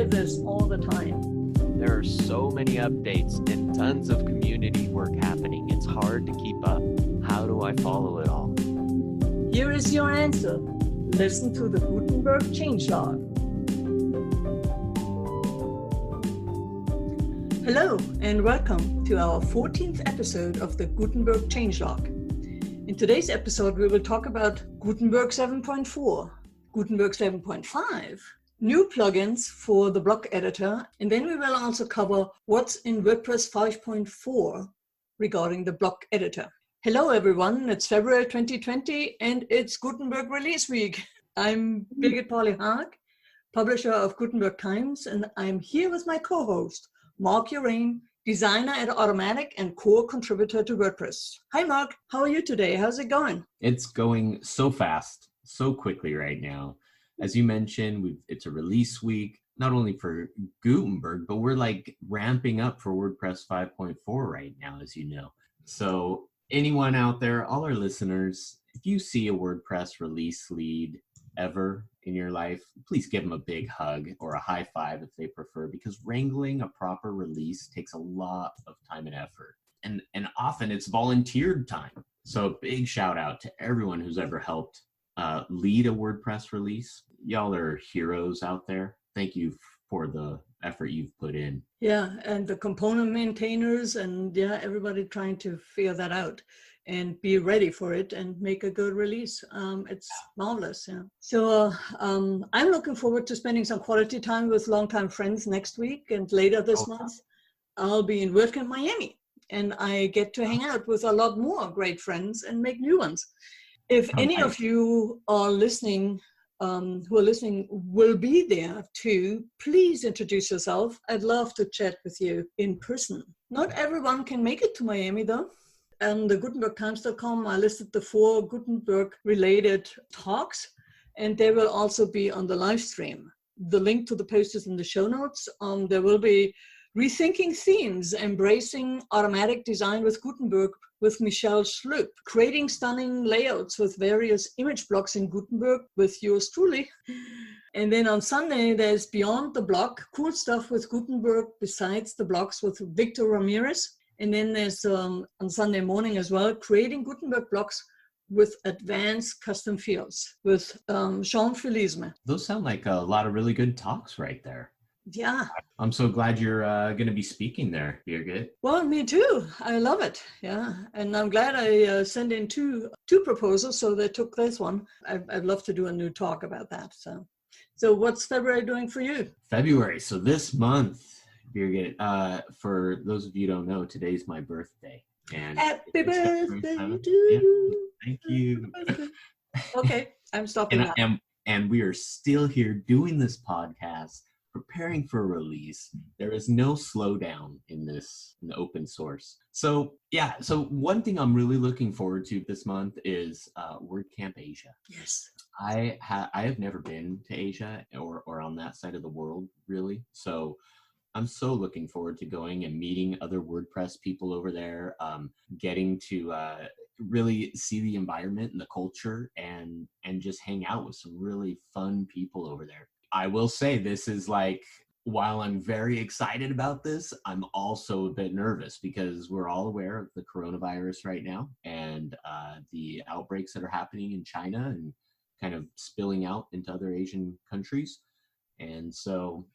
live this all the time. There are so many updates and tons of community work happening. It's hard to keep up. How do I follow it all? Here is your answer. Listen to the Gutenberg Changelog. Hello and welcome to our 14th episode of the Gutenberg Changelog. In today's episode, we will talk about Gutenberg 7.4, Gutenberg 7.5, new plugins for the block editor, and then we will also cover what's in WordPress 5.4 regarding the block editor. Hello everyone, it's February 2020 and it's Gutenberg release week. I'm Birgit Pauli-Haag, publisher of Gutenberg Times, and I'm here with my co-host, Mark Urain, designer at Automatic and core contributor to WordPress. Hi Mark, how are you today? How's it going? It's going so fast, so quickly right now. As you mentioned, it's a release week, not only for Gutenberg, but we're like ramping up for WordPress 5.4 right now, as you know. So anyone out there, all our listeners, if you see a WordPress release lead ever in your life, please give them a big hug or a high five if they prefer, because wrangling a proper release takes a lot of time and effort. And often it's volunteered time. So a big shout out to everyone who's ever helped lead a WordPress release. Y'all are heroes out there. Thank you for the effort you've put in. Yeah, and the component maintainers and everybody trying to figure that out and be ready for it and make a good release. It's marvelous. Yeah. So I'm looking forward to spending some quality time with longtime friends next week, and later this month I'll be in WordCamp Miami, and I get to hang out with a lot more great friends and make new ones. If any of you are listening, who are listening will be there too, please introduce yourself. I'd love to chat with you in person. Not everyone can make it to Miami though. And the GutenbergTimes.com, I listed the 4 Gutenberg-related talks, and they will also be on the live stream. The link to the post is in the show notes. There will be Rethinking Themes, Embracing Automatic Design with Gutenberg with Michelle Schlup, Creating Stunning Layouts with Various Image Blocks in Gutenberg with yours truly. And then on Sunday, there's Beyond the Block, cool stuff with Gutenberg besides the blocks with Victor Ramirez. And then there's on Sunday morning as well, Creating Gutenberg Blocks with Advanced Custom Fields with Jean Philisme. Those sound like a lot of really good talks right there. Yeah. I'm so glad you're going to be speaking there, Birgit. Well, me too. I love it. Yeah. And I'm glad I sent in two proposals, so they took this one. I'd love to do a new talk about that. So what's February doing for you? February. So this month, Birgit, for those of you who don't know, today's my birthday. And Happy birthday to you. Thank you. Okay, I'm stopping now. And we are still here doing this podcast, preparing for release. There is no slowdown in the open source. So one thing I'm really looking forward to this month is WordCamp Asia. Yes. I have never been to Asia or on that side of the world, really. So I'm so looking forward to going and meeting other WordPress people over there, getting to really see the environment and the culture and just hang out with some really fun people over there. I will say this is like, while I'm very excited about this, I'm also a bit nervous because we're all aware of the coronavirus right now and the outbreaks that are happening in China and kind of spilling out into other Asian countries. And so,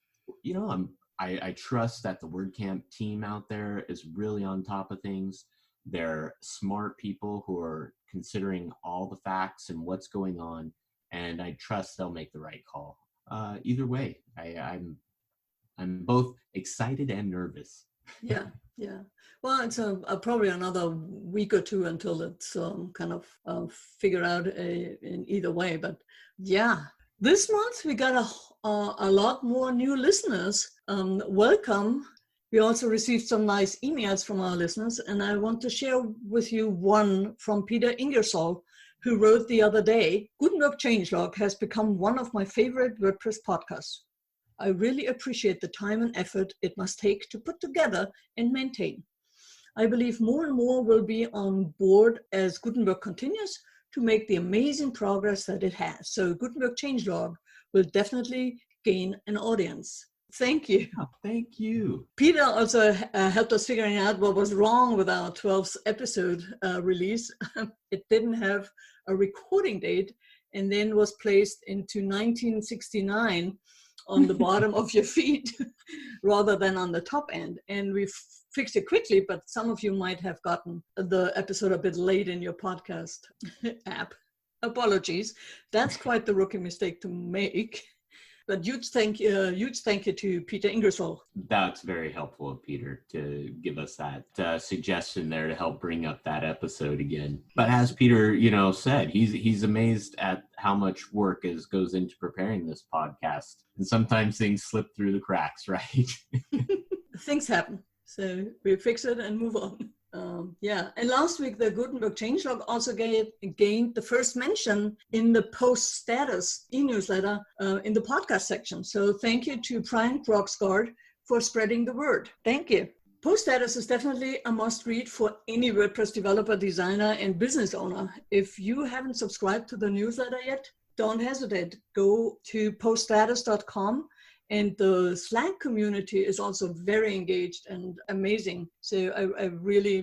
I trust that the WordCamp team out there is really on top of things. They're smart people who are considering all the facts and what's going on, and I trust they'll make the right call. Either way, I'm both excited and nervous. Yeah. Well, it's probably another week or two until it's kind of figured out in either way. But yeah, this month we got a lot more new listeners. Welcome. We also received some nice emails from our listeners, and I want to share with you one from Peter Ingersoll, who wrote the other day, Gutenberg Changelog has become one of my favorite WordPress podcasts. I really appreciate the time and effort it must take to put together and maintain. I believe more and more will be on board as Gutenberg continues to make the amazing progress that it has. So Gutenberg Changelog will definitely gain an audience. Thank you. Oh, thank you. Peter also helped us figuring out what was wrong with our 12th episode release. It didn't have a recording date and then was placed into 1969 on the bottom of your feed rather than on the top end. And we fixed it quickly, but some of you might have gotten the episode a bit late in your podcast app. Apologies. That's quite the rookie mistake to make. But huge thank you to Peter Ingersoll. That's very helpful of Peter to give us that suggestion there to help bring up that episode again. But as Peter, said, he's amazed at how much work goes into preparing this podcast, and sometimes things slip through the cracks, right? Things happen, so we fix it and move on. And last week the Gutenberg Changelog also gained the first mention in the post status e-newsletter in the podcast section. So thank you to Brian Krogsgaard for spreading the word. Thank you. Post status is definitely a must read for any WordPress developer, designer, and business owner. If you haven't subscribed to the newsletter yet, don't hesitate. Go to poststatus.com. And the Slack community is also very engaged and amazing. So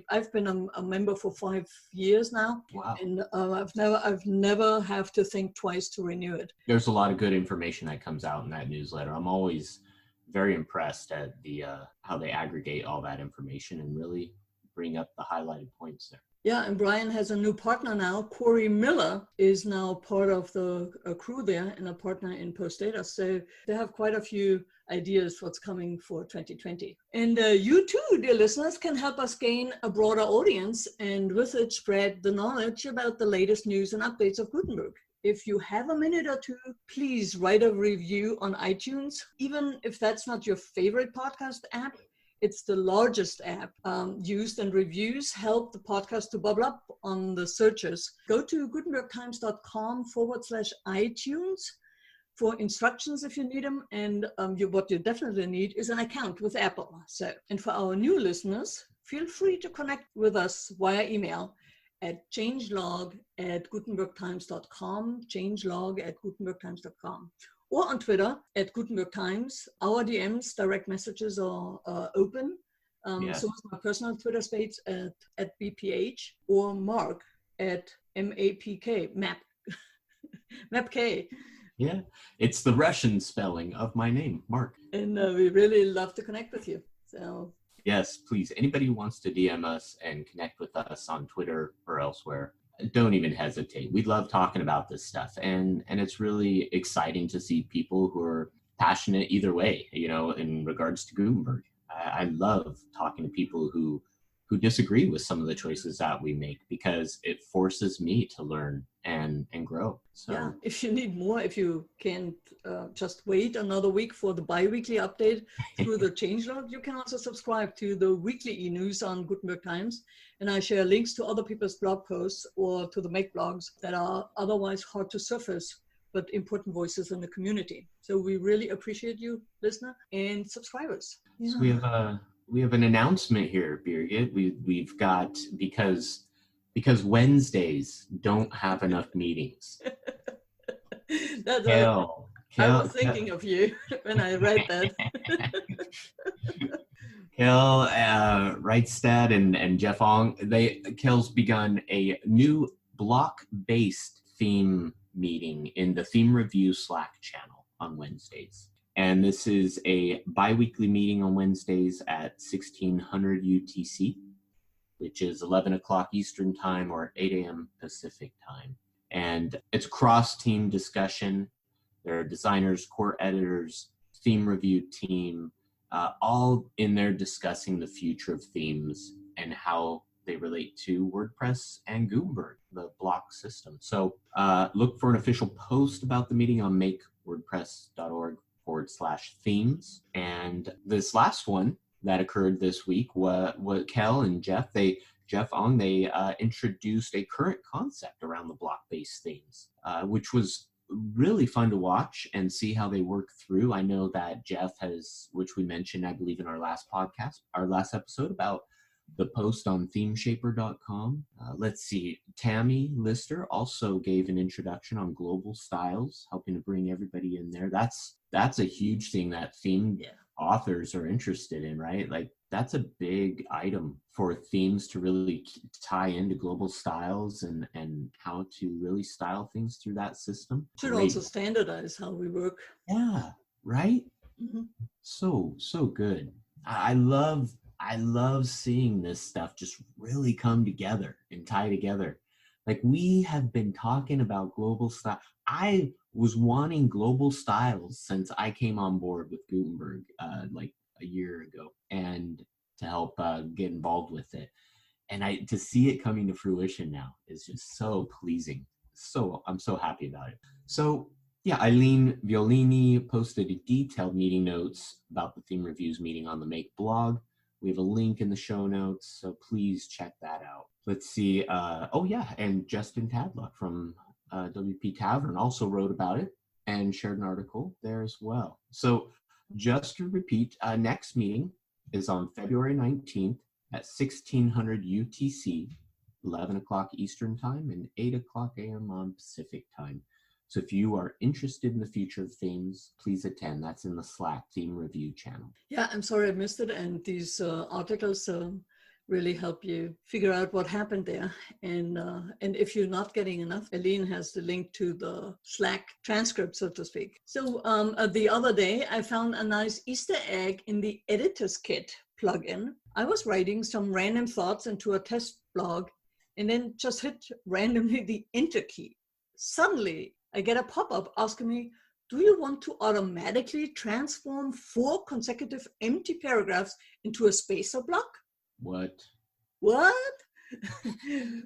I've been a member for 5 years now. Wow. And I've never have to think twice to renew it. There's a lot of good information that comes out in that newsletter. I'm always very impressed at the how they aggregate all that information and really bring up the highlighted points there. Yeah, and Brian has a new partner now. Corey Miller is now part of the crew there and a partner in Post Data. So they have quite a few ideas what's coming for 2020. And you too, dear listeners, can help us gain a broader audience and with it spread the knowledge about the latest news and updates of Gutenberg. If you have a minute or two, please write a review on iTunes, even if that's not your favorite podcast app. It's the largest app used, and reviews help the podcast to bubble up on the searches. Go to gutenbergtimes.com/iTunes for instructions if you need them. And what you definitely need is an account with Apple. And for our new listeners, feel free to connect with us via email at changelog@gutenbergtimes.com, changelog@gutenbergtimes.com. Or on Twitter at Gutenberg Times. Our DMs, direct messages are open. So is my personal Twitter space at BPH, or Mark at MAPK, MapK. Yeah, it's the Russian spelling of my name, Mark. And we really love to connect with you. So yes, please. Anybody who wants to DM us and connect with us on Twitter or elsewhere, don't even hesitate. We love talking about this stuff, and it's really exciting to see people who are passionate either way, in regards to Gutenberg. I love talking to people who disagree with some of the choices that we make, because it forces me to learn and grow. So yeah, if you need more, if you can't just wait another week for the bi-weekly update through the Changelog, you can also subscribe to the weekly e-news on Gutenberg Times. And I share links to other people's blog posts or to the make blogs that are otherwise hard to surface, but important voices in the community. So we really appreciate you, listener and subscribers. Yeah. So we have an announcement here, Birgit. We've got, because Wednesdays don't have enough meetings. I was thinking of you when I read that. Kel Reitstad and Jeff Ong, Kel's begun a new block-based theme meeting in the Theme Review Slack channel on Wednesdays. And this is a bi-weekly meeting on Wednesdays at 1600 UTC, which is 11 o'clock Eastern Time or 8 a.m. Pacific Time. And it's cross-team discussion. There are designers, core editors, theme review team, all in there discussing the future of themes and how they relate to WordPress and Gutenberg, the block system. So look for an official post about the meeting on makewordpress.org/themes. And this last one that occurred this week, what Kel and Jeff, Jeff Ong, they introduced a current concept around the block-based themes, which was really fun to watch and see how they work through. I know that Jeff has, which we mentioned, I believe, in our last episode about the post on themeshaper.com. Let's see, Tammy Lister also gave an introduction on global styles, helping to bring everybody in there. That's a huge thing, that theme authors are interested in, right? Like that's a big item for themes to really tie into global styles and how to really style things through that system. Should Great. also standardize how we work. Yeah, right? Mm-hmm. So good. I love seeing this stuff just really come together and tie together. Like we have been talking about global style. I was wanting global styles since I came on board with Gutenberg like a year ago, and to help get involved with it. And to see it coming to fruition now is just so pleasing. So I'm so happy about it. So yeah, Eileen Violini posted detailed meeting notes about the theme reviews meeting on the Make blog. We have a link in the show notes, so please check that out. Let's see. Oh yeah, and Justin Tadlock from WP Tavern also wrote about it and shared an article there as well. So just to repeat, next meeting is on February 19th at 1600 UTC, 11 o'clock Eastern Time and 8 o'clock a.m. on Pacific Time. So if you are interested in the future of themes, please attend. That's in the Slack theme review channel. Yeah, I'm sorry I missed it. And these articles really help you figure out what happened there. And if you're not getting enough, Eileen has the link to the Slack transcript, so to speak. So the other day, I found a nice Easter egg in the Editor's Kit plugin. I was writing some random thoughts into a test blog and then just hit randomly the Enter key. Suddenly, I get a pop-up asking me, do you want to automatically transform 4 consecutive empty paragraphs into a spacer block? What?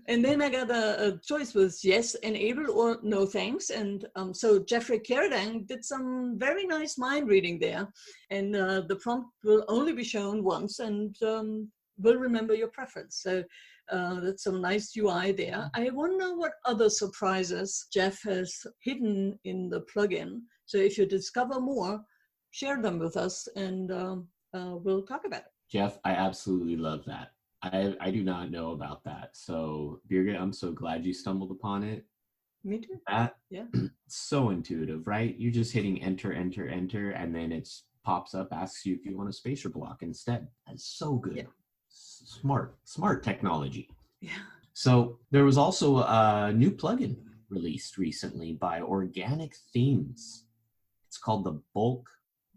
And then I got a choice with yes, enable, or no thanks. And so Jeffrey Carradine did some very nice mind reading there. And the prompt will only be shown once and will remember your preference. So that's some nice UI there. I wonder what other surprises Jeff has hidden in the plugin. So if you discover more, share them with us and we'll talk about it. Jeff, I absolutely love that. I do not know about that. So Birgit, I'm so glad you stumbled upon it. Me too. That, yeah. So intuitive, right? You're just hitting enter, enter, enter, and then it pops up, asks you if you want a spacer block instead. That's so good. Yeah. Smart technology. Yeah. So there was also a new plugin released recently by Organic Themes. It's called the Bulk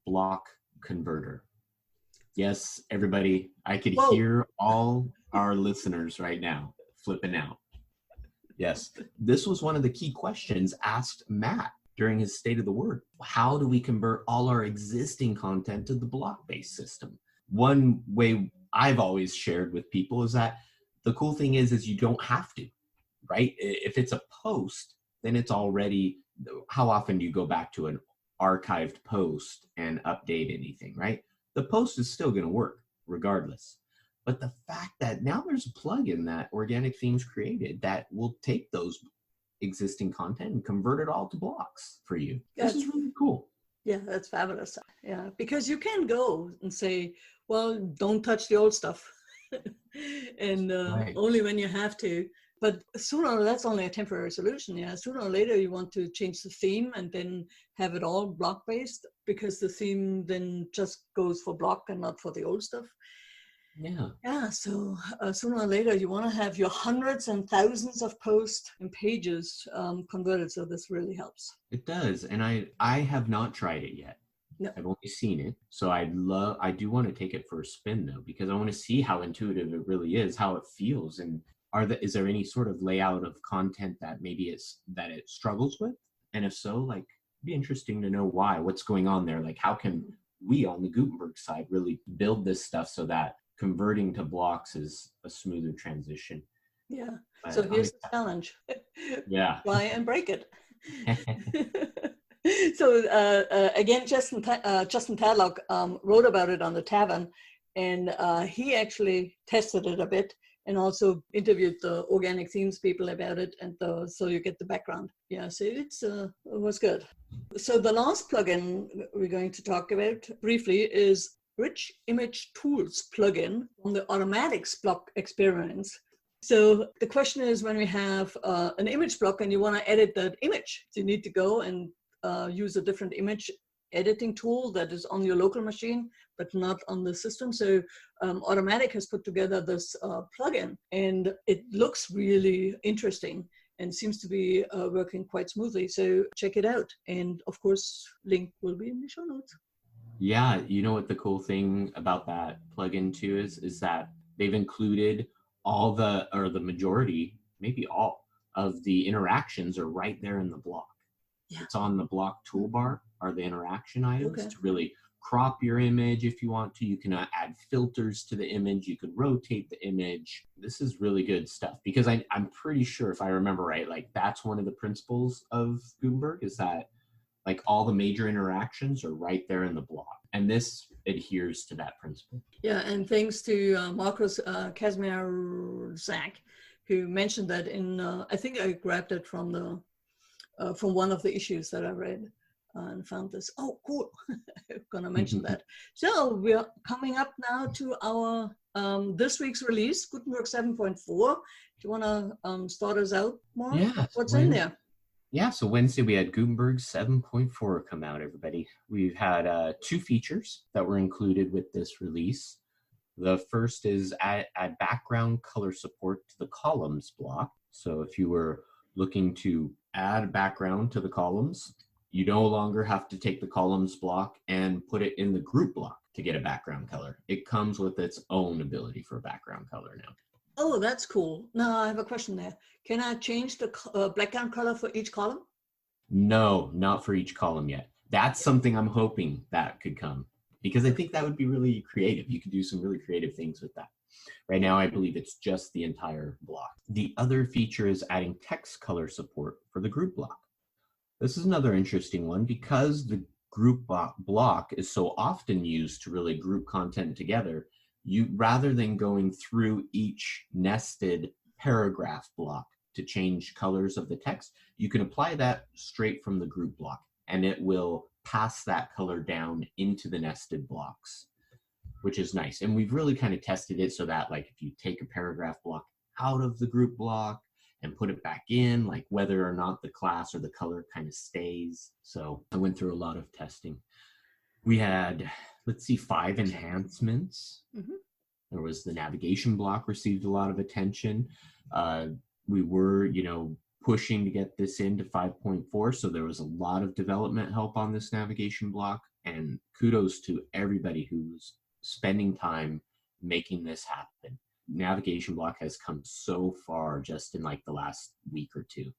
Block Converter. Yes, everybody, I could hear all our listeners right now flipping out. Yes, this was one of the key questions asked Matt during his State of the Word. How do we convert all our existing content to the block-based system? One way I've always shared with people is that the cool thing is you don't have to, right? If it's a post, then it's already, how often do you go back to an archived post and update anything, right? The post is still going to work regardless. But the fact that now there's a plugin that Organic Themes created that will take those existing content and convert it all to blocks for you. This is really cool. Yeah, that's fabulous. Yeah, because you can go and say, well, don't touch the old stuff. And only when you have to. But that's only a temporary solution. Yeah, sooner or later you want to change the theme and then have it all block-based, because the theme then just goes for block and not for the old stuff. Yeah. Yeah, so sooner or later you want to have your hundreds and thousands of posts and pages converted, so this really helps. It does, and I have not tried it yet. No. I've only seen it, so I do want to take it for a spin though, because I want to see how intuitive it really is, how it feels, and is there any sort of layout of content that maybe it struggles with, and if so, like, it'd be interesting to know why. What's going on there? Like, how can we on the Gutenberg side really build this stuff so that converting to blocks is a smoother transition? Yeah. But so here's the challenge. Yeah. Try and break it. So again, Justin Tadlock wrote about it on the Tavern, and he actually tested it a bit and also interviewed the Organic Themes people about it, and so you get the background. Yeah, so it was good. So the last plugin we're going to talk about briefly is Rich Image Tools plugin from the Automatics block experience. So the question is, when we have an image block and you want to edit that image, so you need to go and use a different image editing tool that is on your local machine, but not on the system. So Automatic has put together this plugin, and it looks really interesting and seems to be working quite smoothly. So check it out. And of course, link will be in the show notes. Yeah, you know what the cool thing about that plugin too is that they've included all the, or the majority, maybe all of the interactions are right there in the block. Yeah. It's on the block toolbar are the interaction items to really crop your image if you want to. You can add filters to the image. You can rotate the image. This is really good stuff because I'm pretty sure, if I remember right, like that's one of the principles of Gutenberg is that like all the major interactions are right there in the block. And this adheres to that principle. Yeah, and thanks to Marcus Kazmierzak, who mentioned that in, I think I grabbed it from one of the issues that I read and found this. Oh, cool. I'm gonna mention that. So we're coming up now to our this week's release, Gutenberg 7.4. Do you wanna start us out, Mark? Yeah. What's in there? Yeah, so Wednesday we had Gutenberg 7.4 come out, everybody. We've had 2 features that were included with this release. The first is add background color support to the columns block. So if you were looking to add background to the columns, you no longer have to take the columns block and put it in the group block to get a background color. It comes with its own ability for background color now. Oh, that's cool. Now I have a question there. Can I change the background color for each column? No, not for each column yet. That's something I'm hoping that could come because I think that would be really creative. You could do some really creative things with that. Right now, I believe it's just the entire block. The other feature is adding text color support for the group block. This is another interesting one because the group block is so often used to really group content together. You, rather than going through each nested paragraph block to change colors of the text, you can apply that straight from the group block and it will pass that color down into the nested blocks, which is nice. And we've really kind of tested it so that like if you take a paragraph block out of the group block and put it back in, like whether or not the class or the color kind of stays. So I went through a lot of testing. We had, let's see, 5 enhancements. There was the navigation block received a lot of attention. We were, pushing to get this into 5.4. So there was a lot of development help on this navigation block, and kudos to everybody who's spending time making this happen. Navigation block has come so far just in like the last week or 2.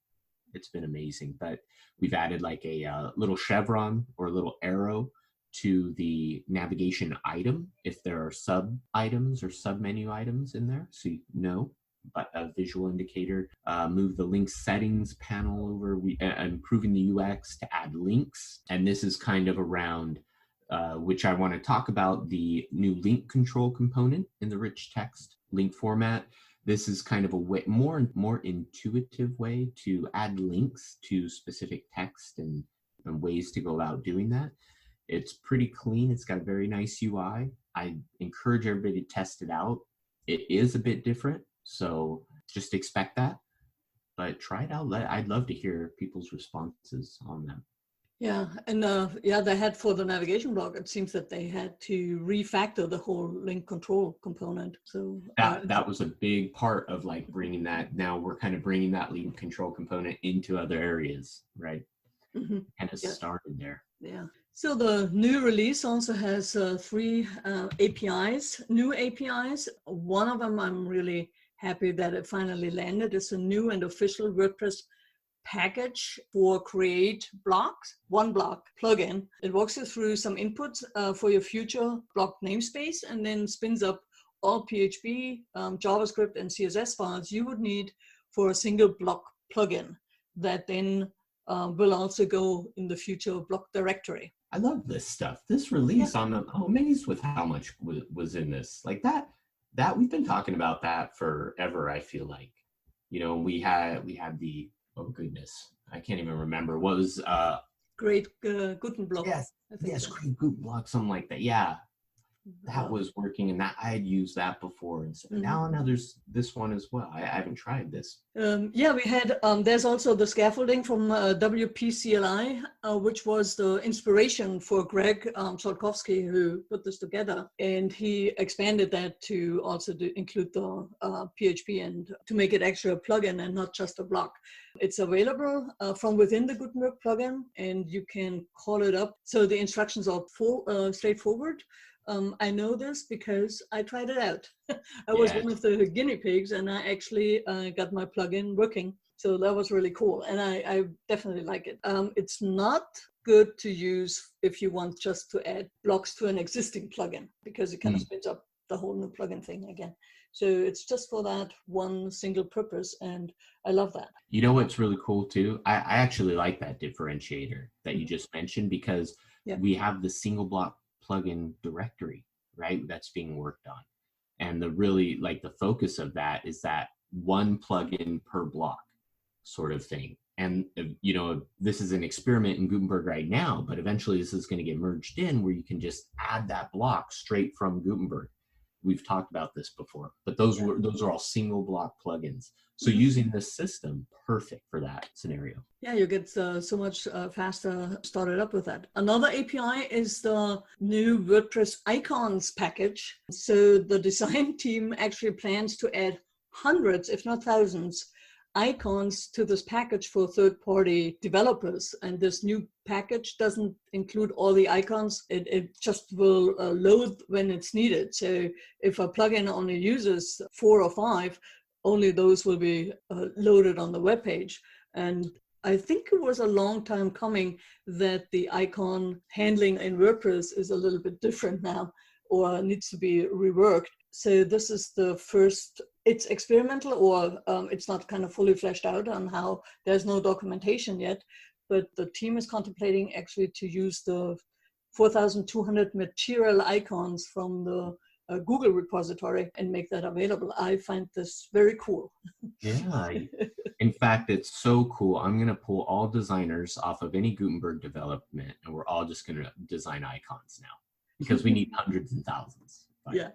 It's been amazing, but we've added like a little chevron or a little arrow to the navigation item if there are sub items or sub menu items in there, so you know, but a visual indicator. Move the link settings panel over, improving the UX to add links. And this is kind of around, which I want to talk about, the new link control component in the rich text link format. This is kind of a way, more intuitive way to add links to specific text and ways to go about doing that. It's pretty clean. It's got a very nice UI. I encourage everybody to test it out. It is a bit different, so just expect that. But try it out. I'd love to hear people's responses on that. Yeah, and they had for the navigation block, it seems that they had to refactor the whole link control component. So that was a big part of like bringing that. Now we're kind of bringing that link control component into other areas, right? And it started there. Yeah. So the new release also has 3 APIs, new APIs. One of them I'm really happy that it finally landed. It's a new and official WordPress package for create blocks, one block plugin. It walks you through some inputs for your future block namespace and then spins up all PHP, JavaScript, and CSS files you would need for a single block plugin that then will also go in the future block directory. I love this stuff. This release, I'm amazed with how much was in this. Like that we've been talking about that forever, I feel like. We had the, oh goodness, I can't even remember. What was Great Gutenberg. Yes, Great Gutenberg, something like that. Yeah. that was working and that I had used that before. And so now there's this one as well. I haven't tried this. Yeah, we had, there's also the scaffolding from WPCLI, which was the inspiration for Greg Solkowski, who put this together. And he expanded that to also include the PHP and to make it actually a plugin and not just a block. It's available from within the Gutenberg plugin, and you can call it up. So the instructions are straightforward. I know this because I tried it out. I was one of the guinea pigs, and I actually got my plugin working. So that was really cool, and I definitely like it. It's not good to use if you want just to add blocks to an existing plugin, because it kind of spins up the whole new plugin thing again. So it's just for that one single purpose, and I love that. You know what's really cool too? I actually like that differentiator that you just mentioned, because we have the single block plugin directory, right? That's being worked on. And the really, like, the focus of that is that one plugin per block sort of thing. And, you know, this is an experiment in Gutenberg right now, but eventually this is going to get merged in where you can just add that block straight from Gutenberg. We've talked about this before, but those are all single block plugins. So using this system, perfect for that scenario. Yeah, you get so much faster started up with that. Another API is the new WordPress icons package. So the design team actually plans to add hundreds, if not thousands, icons to this package for third-party developers. And this new package doesn't include all the icons. It just will load when it's needed. So if a plugin only uses 4 or 5, only those will be loaded on the web page. And I think it was a long time coming that the icon handling in WordPress is a little bit different now, or needs to be reworked. So this is the first, it's experimental, or it's not kind of fully fleshed out on how, there's no documentation yet, but the team is contemplating actually to use the 4,200 material icons from the Google repository and make that available. I find this very cool. Yeah, in fact, it's so cool. I'm going to pull all designers off of any Gutenberg development, and we're all just going to design icons now, because we need hundreds and thousands. Yeah.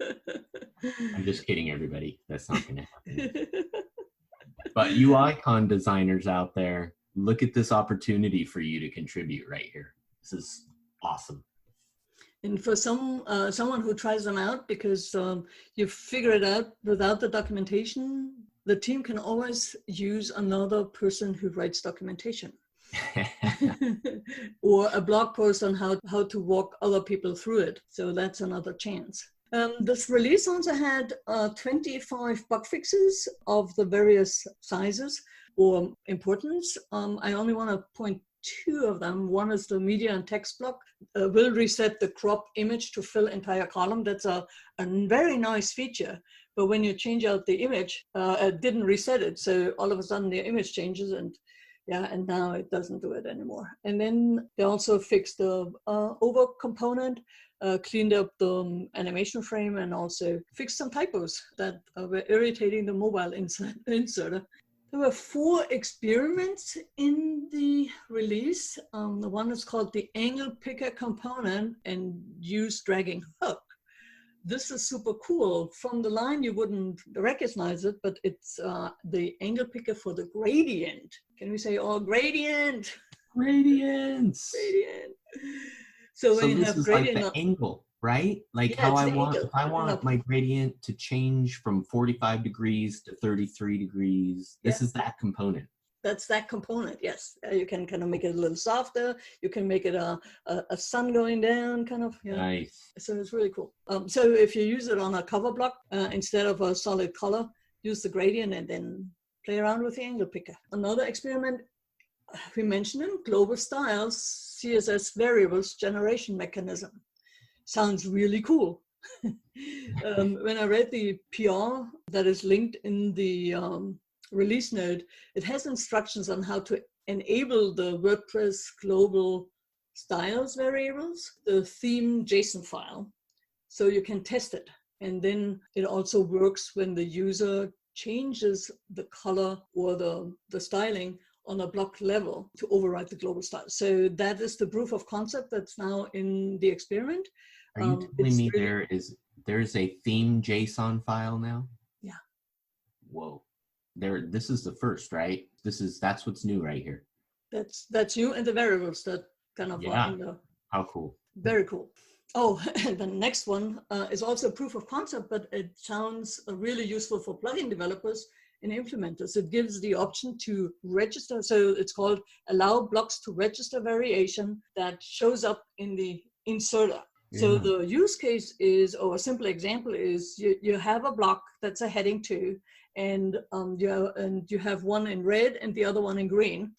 I'm just kidding, everybody. That's not going to happen. But you icon designers out there, look at this opportunity for you to contribute right here. This is awesome. And for someone who tries them out, because you figure it out without the documentation, the team can always use another person who writes documentation. Or a blog post on how to walk other people through it. So that's another chance. This release also had 25 bug fixes of the various sizes or importance. I only want to point 2 of them. One is the media and text block. Will reset the crop image to fill entire column. That's a very nice feature. But when you change out the image, it didn't reset it. So all of a sudden the image changes, and now it doesn't do it anymore. And then they also fixed the over component, cleaned up the animation frame, and also fixed some typos that were irritating the mobile inserter. There were 4 experiments in the release. The one is called the angle picker component and use dragging hook. This is super cool. From the line, you wouldn't recognize it, but it's the angle picker for the gradient. Can we say, oh, gradient? Gradients. Gradient. So when you have gradient, like the angle, right? Like how I want, if I want my gradient to change from 45 degrees to 33 degrees, this is that component. That's that component, yes. You can kind of make it a little softer. You can make it a sun going down, kind of. Yeah. Nice. So it's really cool. So if you use it on a cover block, instead of a solid color, use the gradient and then play around with the angle picker. Another experiment we mentioned in global styles, CSS variables generation mechanism. Sounds really cool. When I read the PR that is linked in the release note, it has instructions on how to enable the WordPress global styles variables, the theme JSON file, so you can test it. And then it also works when the user changes the color or the styling on a block level to override the global style. So that is the proof of concept that's now in the experiment. Are you telling me there's a theme JSON file now? Yeah. Whoa. This is the first, right? That's what's new right here. That's you and the variables that kind of are in the. How cool. Very cool. Oh, and the next one is also a proof of concept, but it sounds really useful for plugin developers and implementers. It gives the option to register. So it's called allow blocks to register variation that shows up in the inserter. Yeah. So the use case is, or a simple example is, you have a block that's a heading 2, and you have one in red and the other one in green.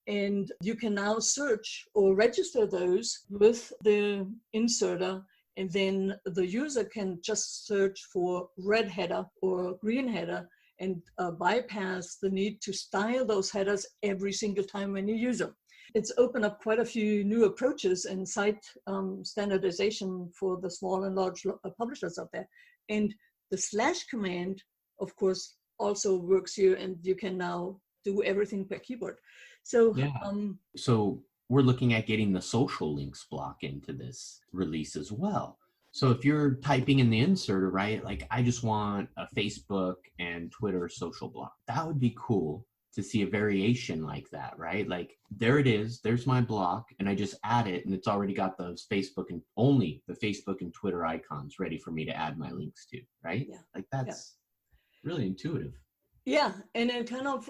And you can now search or register those with the inserter, and then the user can just search for red header or green header and bypass the need to style those headers every single time when you use them. It's opened up quite a few new approaches and site standardization for the small and large publishers out there. And the / command, of course, also works here, and you can now do everything per keyboard. So, so we're looking at getting the social links block into this release as well. So if you're typing in the inserter, right, like I just want a Facebook and Twitter social block, that would be cool to see a variation like that, right? Like there it is, there's my block, and I just add it, and it's already got those Facebook and only the Facebook and Twitter icons ready for me to add my links to, right? Yeah. Like that's really intuitive. Yeah, and then kind of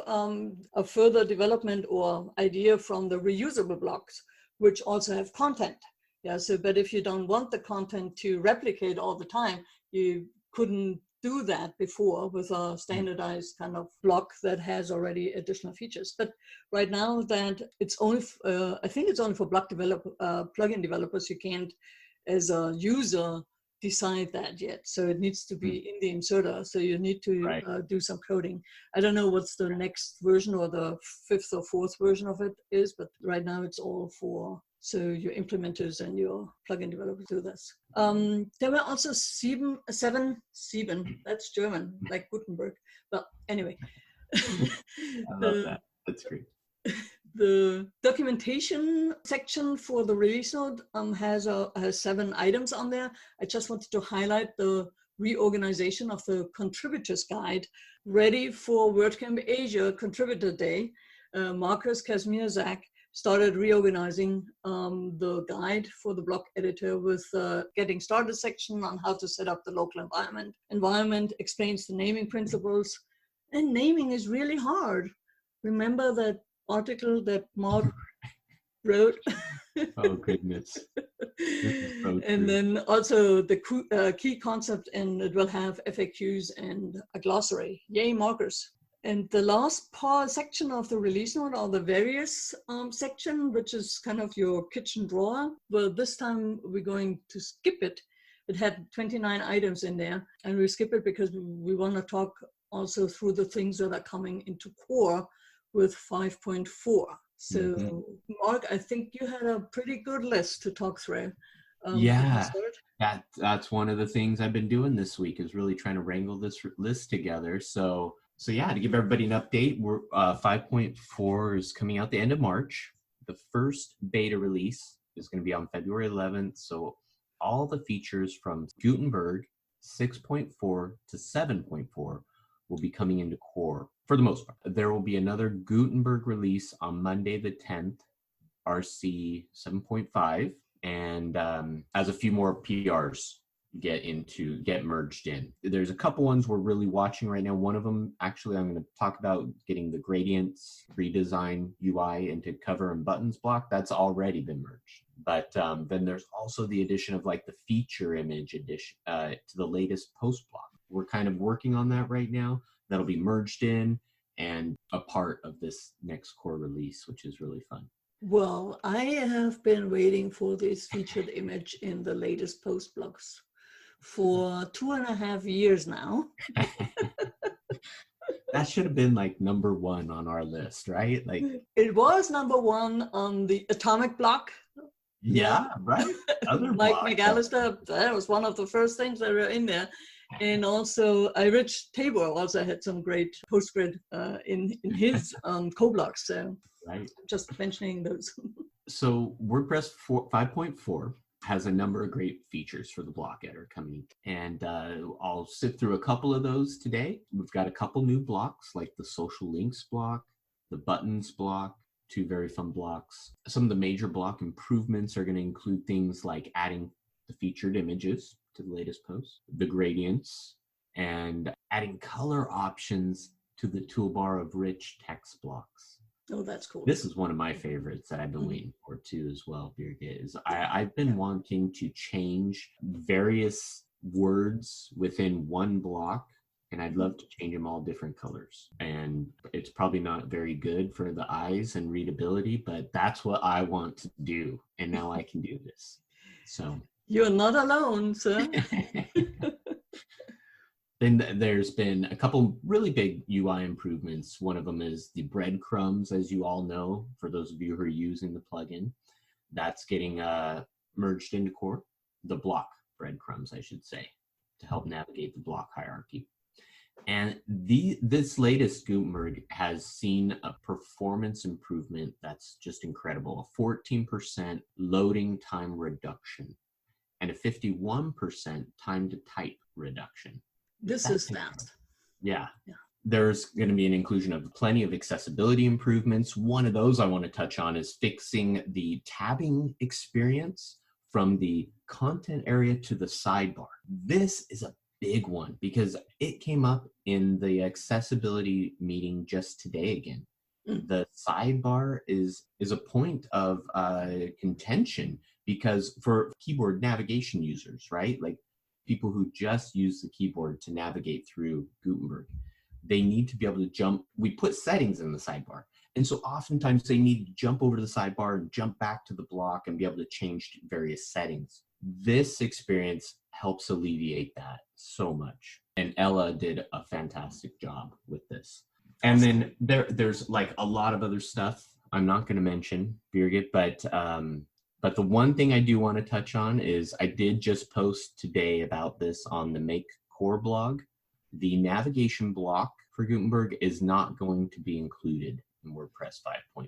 a further development or idea from the reusable blocks, which also have content. Yeah, so but if you don't want the content to replicate all the time, you couldn't do that before with a standardized kind of block that has already additional features. But right now that it's only, I think it's only for plugin developers. You can't, as a user, decide that yet. So it needs to be in the inserter. So you need to do some coding. I don't know what's the next version or the 5th or 4th version of it is, but right now it's all for, so your implementers and your plugin developers do this. There were also seven, that's German, like Gutenberg. But anyway. I love that. That's great. The documentation section for the release note has 7 items on there. I just wanted to highlight the reorganization of the contributors guide ready for WordCamp Asia Contributor Day. Marcus Kazmierzak started reorganizing the guide for the block editor with getting started section on how to set up the local environment. Environment explains the naming principles, and naming is really hard. Remember that article that Mark wrote? Oh goodness. So and then also the key concept, and it will have FAQs and a glossary. Yay, markers. And the last section of the release note are the various section, which is kind of your kitchen drawer. Well, this time we're going to skip it. It had 29 items in there, and we skip it because we want to talk also through the things that are coming into core with 5.4. So Mark, I think you had a pretty good list to talk through. That's one of the things I've been doing this week, is really trying to wrangle this list together. So yeah, to give everybody an update, we're 5.4 is coming out the end of March. The first beta release is going to be on February 11th. So all the features from Gutenberg 6.4 to 7.4 will be coming into core for the most part. There will be another Gutenberg release on Monday the 10th, RC 7.5, and as a few more PRs get merged in. There's a couple ones we're really watching right now. One of them, actually, I'm going to talk about getting the gradients redesign UI into cover and buttons block. That's already been merged. But then there's also the addition of like the feature image addition to the latest post block. We're kind of working on that right now. That'll be merged in and a part of this next core release, which is really fun. Well, I have been waiting for this featured image in the latest post blocks for 2.5 years now. That should have been like #1 on our list, right? Like it was #1 on the atomic block. Yeah, right. Other Mike McAllister, that was one of the first things that were in there. And also, Rich Tabor also had some great postgrid in his co-blocks. So right. Just mentioning those. So WordPress 5.4 has a number of great features for the block editor coming. And I'll sift through a couple of those today. We've got a couple new blocks like the social links block, the buttons block, two very fun blocks. Some of the major block improvements are going to include things like adding the featured images to the latest post, the gradients, and adding color options to the toolbar of rich text blocks. Oh, that's cool. This is one of my favorites that I've been waiting for too as well, Birgit, is I've been wanting to change various words within one block, and I'd love to change them all different colors. And it's probably not very good for the eyes and readability, but that's what I want to do. And now I can do this. So you're not alone, sir. Then there's been a couple really big UI improvements. One of them is the breadcrumbs, as you all know, for those of you who are using the plugin. That's getting merged into core. The block breadcrumbs, I should say, to help navigate the block hierarchy. And this latest Gutenberg has seen a performance improvement that's just incredible. A 14% loading time reduction and a 51% time to type reduction. This is fast. Yeah. There's going to be an inclusion of plenty of accessibility improvements. One of those I want to touch on is fixing the tabbing experience from the content area to the sidebar. This is a big one because it came up in the accessibility meeting just today again. The sidebar is a point of contention because for keyboard navigation users, right? Like people who just use the keyboard to navigate through Gutenberg, they need to be able to jump. We put settings in the sidebar. And so oftentimes they need to jump over to the sidebar and jump back to the block and be able to change various settings. This experience helps alleviate that so much. And Ella did a fantastic job with this. And then there's like a lot of other stuff I'm not going to mention, Birgit, but the one thing I do want to touch on is I did just post today about this on the Make Core blog. The navigation block for Gutenberg is not going to be included in WordPress 5.4.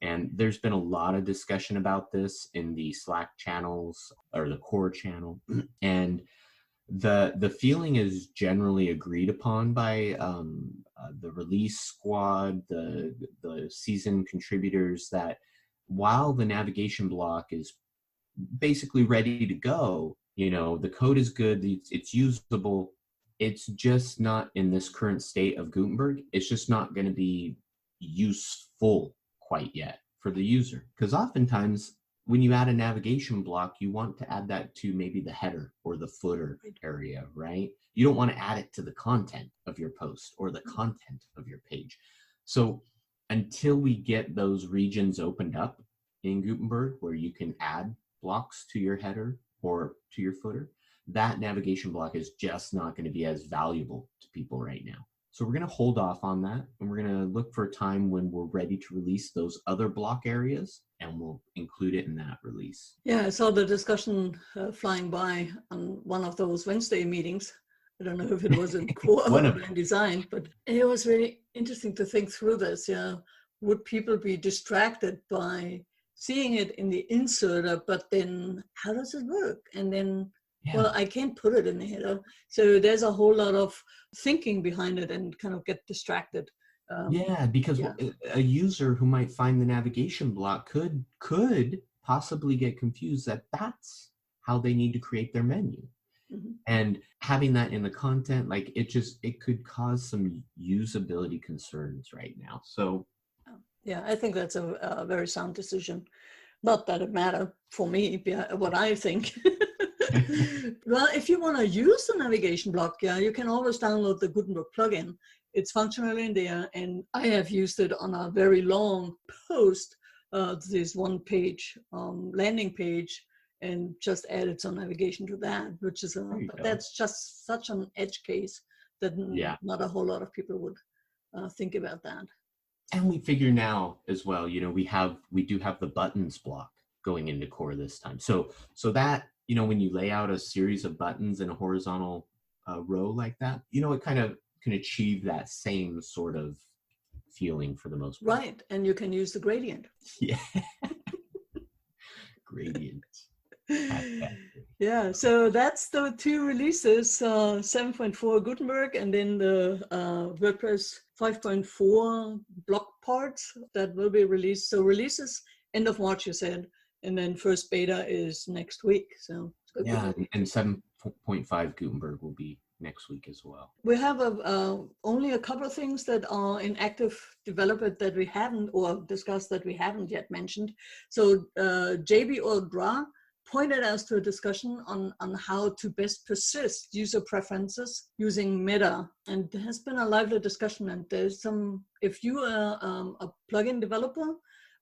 And there's been a lot of discussion about this in the Slack channels or the core channel. And the feeling is generally agreed upon by the release squad, the seasoned contributors, that while the navigation block is basically ready to go, you know, the code is good, it's usable, it's just not in this current state of Gutenberg. It's just not going to be useful quite yet for the user. Because oftentimes when you add a navigation block, you want to add that to maybe the header or the footer area, right? You don't want to add it to the content of your post or the content of your page. So until we get those regions opened up in Gutenberg where you can add blocks to your header or to your footer, that navigation block is just not going to be as valuable to people right now. So we're going to hold off on that, and we're going to look for a time when we're ready to release those other block areas, and we'll include it in that release. Yeah, I saw the discussion flying by on one of those Wednesday meetings. I don't know if it was in core or in design, but it was really interesting to think through this. Yeah, would people be distracted by seeing it in the inserter, but then how does it work? And then, well, I can't put it in the header. So there's a whole lot of thinking behind it and kind of get distracted. Because a user who might find the navigation block could possibly get confused that that's how they need to create their menu. And having that in the content, like it could cause some usability concerns right now. So yeah, I think that's a very sound decision. Not that it matters for me, what I think. Well, if you want to use the navigation block, you can always download the Gutenberg plugin. It's functional in there, and I have used it on a very long post, this one-page landing page, and just added some navigation to that, which is that's just such an edge case that not a whole lot of people would think about that. And we figure now as well, you know, we do have the buttons block going into core this time. So that, you know, when you lay out a series of buttons in a horizontal row like that, you know, it kind of can achieve that same sort of feeling for the most part. Right, and you can use the gradient. Yeah. Gradient. Yeah, so that's the two releases, 7.4 Gutenberg and then the WordPress 5.4 block parts that will be released. So releases end of March, you said, and then first beta is next week. So yeah, and 7.5 Gutenberg will be next week as well. We have only a couple of things that are in active development that we haven't, or discussed that we haven't yet mentioned. So JB Ordra pointed us to a discussion on how to best persist user preferences using Meta. And there has been a lively discussion, and there's some, if you are a plugin developer,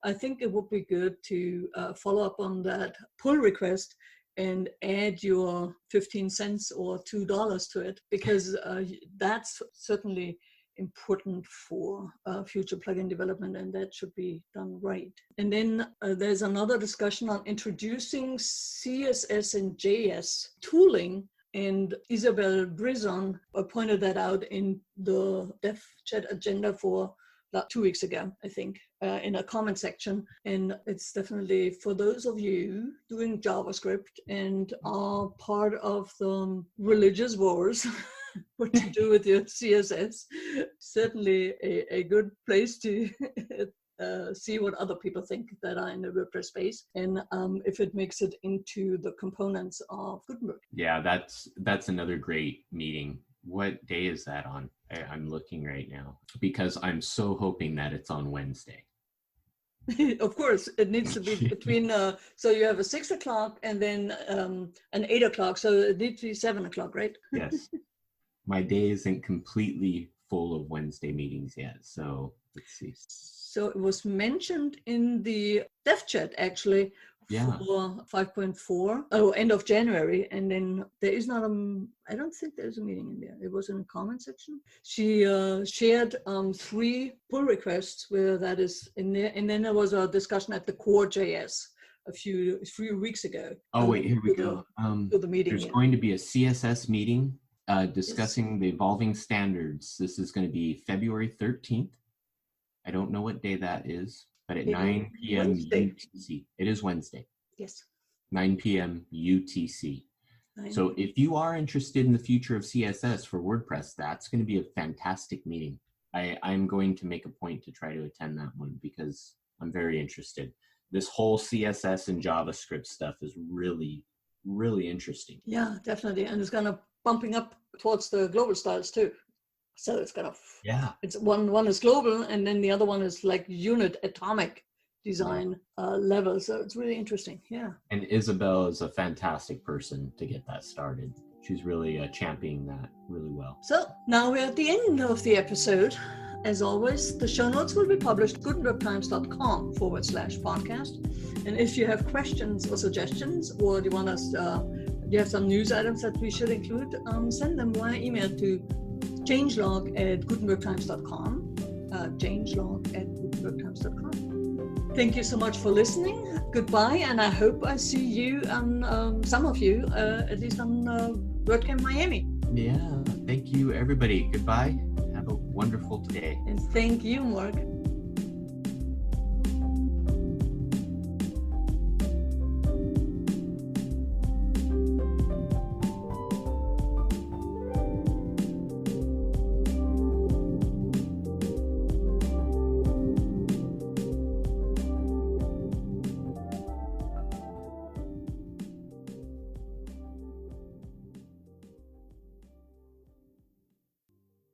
I think it would be good to follow up on that pull request and add your 15 cents or $2 to it, because that's certainly important for future plugin development, and that should be done right. And then there's another discussion on introducing CSS and JS tooling, and Isabel Brison pointed that out in the dev chat agenda for 2 weeks ago, I think, in a comment section. And it's definitely for those of you doing JavaScript and are part of the religious wars, what to do with your CSS, certainly a good place to see what other people think that are in the WordPress space, and if it makes it into the components of Gutenberg. Yeah, that's another great meeting. What day is that on? I'm looking right now because I'm so hoping that it's on Wednesday. Of course, it needs to be between, so you have a 6 o'clock and then an 8 o'clock. So it needs to be 7 o'clock, right? Yes. My day isn't completely full of Wednesday meetings yet. So let's see. So it was mentioned in the dev chat actually, for 5.4, end of January. And then there is not I don't think there's a meeting in there. It was in the comment section. She shared 3 pull requests where that is in there. And then there was a discussion at the core.js a few weeks ago. Oh, wait, here we go. The meeting. There's going to be a CSS meeting discussing the evolving standards. This is going to be February 13th. I don't know what day that is, but at 9 p.m. UTC. It is Wednesday. Yes. 9 p.m. UTC. So if you are interested in the future of CSS for WordPress, that's going to be a fantastic meeting. I'm going to make a point to try to attend that one because I'm very interested. This whole CSS and JavaScript stuff is really, really interesting. Yeah, definitely. And it's kind of bumping up towards the global styles too. So it's kind of, it's one is global and then the other one is like unit atomic design level. So it's really interesting. Yeah. And Isabel is a fantastic person to get that started. She's really championing that really well. So now we're at the end of the episode. As always, the show notes will be published at gutenbergtimes.com/podcast. And if you have questions or suggestions, or do you want us, you have some news items that we should include, send them via email to changelog@gutenbergtimes.com, changelog@gutenbergtimes.com. Thank you so much for listening. Goodbye, and I hope I see you, some of you, at least on WordCamp Miami. Yeah, thank you, everybody. Goodbye. Have a wonderful day. And thank you, Mark.